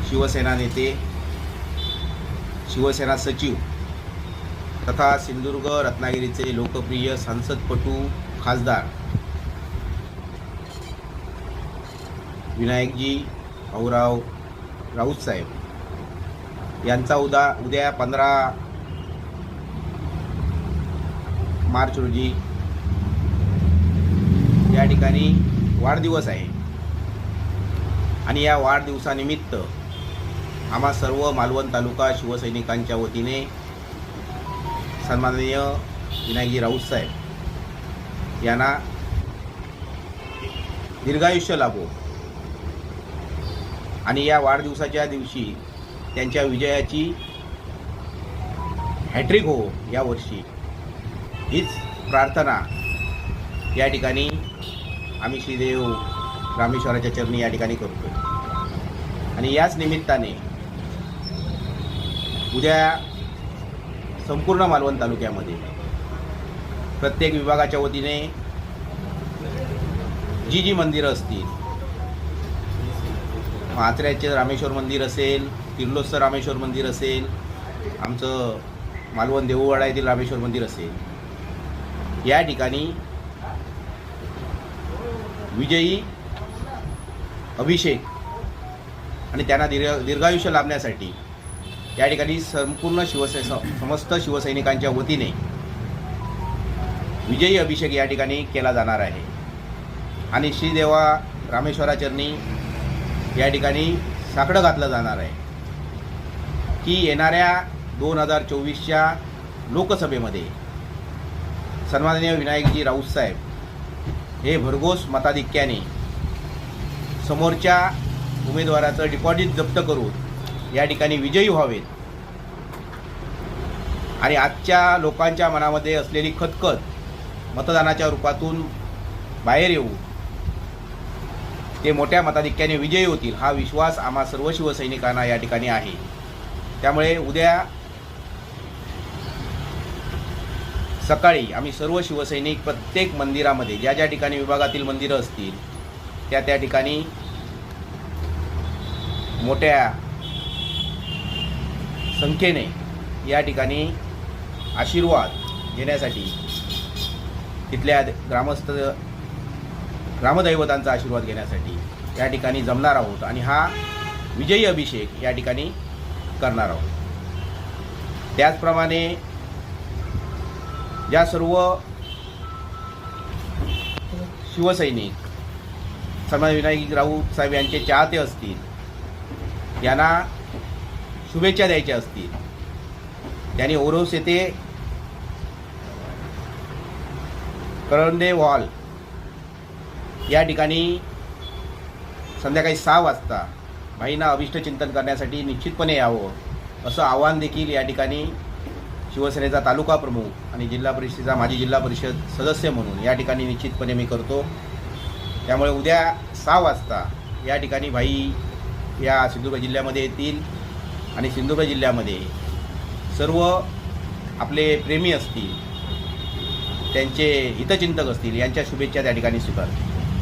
शिवसेना नेते, शिवसेना सचिव तथा सिंधुदुर्ग रत्नागिरीचे लोकप्रिय संसदपटू खासदार विनायकजी भाऊराव राऊत साहेब यांचा उद्या 15 मार्च रोजी या ठिकाणी वाढदिवस आहे आणि या वाढदिवसानिमित्त आम्हा सर्व मालवण तालुका शिवसैनिकांच्या वतीने सन्माननीय विनायकजी राऊत साहेब यांना दीर्घायुष्य लाभो आणि या वाढदिवसाच्या दिवशी त्यांच्या विजयाची हॅट्रिक हो यावर्षी, हीच प्रार्थना या ठिकाणी आम्ही श्रीदेव रामेश्वराच्या चरणी या ठिकाणी करतो. आणि याच निमित्ताने उद्या संपूर्ण मालवण तालुक्यामध्ये प्रत्येक विभागाच्या वतीने जी मंदिरं असतील, म्हात्र्याचे रामेश्वर मंदिर असेल, किर्लोस्कर रामेश्वर मंदिर असेल, आमचं मालवण देऊळवाडा येथील रामेश्वर मंदिर असेल, या ठिकाणी विजयी अभिषेक आणि त्यांना दीर्घायुष्य लाभण्यासाठी या ठिकाणी संपूर्ण समस्त शिवसैनिकांच्या वतीने विजयी अभिषेक या ठिकाणी केला जाणार आहे. आणि श्रीदेवा रामेश्वराचरणी या ठिकाणी साकडं घातलं जाणार आहे की येणाऱ्या 2024च्या लोकसभेमध्ये सन्माननीय विनायकजी राऊत साहेब हे भरघोस मताधिक्याने समोरच्या उमेदवाराचं डिपॉझिट जप्त करून या ठिकाणी विजयी व्हावेत आणि आजच्या लोकांच्या मनामध्ये असलेली खतखत मतदानाच्या रूपातून बाहेर येऊ, ते मोठ्या मताधिक्याने विजयी होतील हा विश्वास आम्हा सर्व शिवसैनिकांना या ठिकाणी आहे. त्यामुळे उद्या सकाळी आम्ही सर्व शिवसैनिक प्रत्येक मंदिरामध्ये ज्या ज्या ठिकाणी विभागातील मंदिरं असतील त्या ठिकाणी मोठ्या संख्येने या ठिकाणी आशीर्वाद घेण्यासाठी तिथल्या ग्रामदैवतांचा आशीर्वाद घेण्यासाठी या ठिकाणी जमणार आहोत आणि हा विजयी अभिषेक या ठिकाणी करणार आहोत. त्याचप्रमाणे ज्या सर्व शिवसैनिक सन्माननीय विनायक राऊत साहेब यांचे चाहते असतील, यांना शुभेच्छा द्यायच्या असतील, त्यांनी ओरोस येथे करंदे हॉल या ठिकाणी संध्याकाळी 6 वाजता भाईंना अभिष्ट चिंतन करण्यासाठी निश्चितपणे यावं असं आवाहन देखील या ठिकाणी शिवसेनेचा तालुका प्रमुख आणि जिल्हा परिषदेचा माजी जिल्हा परिषद सदस्य म्हणून या ठिकाणी निश्चितपणे मी करतो. त्यामुळे उद्या 6 वाजता या ठिकाणी भाई या सिंधुदुर्ग जिल्ह्यामध्ये येतील आणि सिंधुदुर्ग जिल्ह्यामध्ये सर्व आपले प्रेमी असतील, त्यांचे हितचिंतक असतील, यांच्या शुभेच्छा त्या ठिकाणी स्वीकारतो.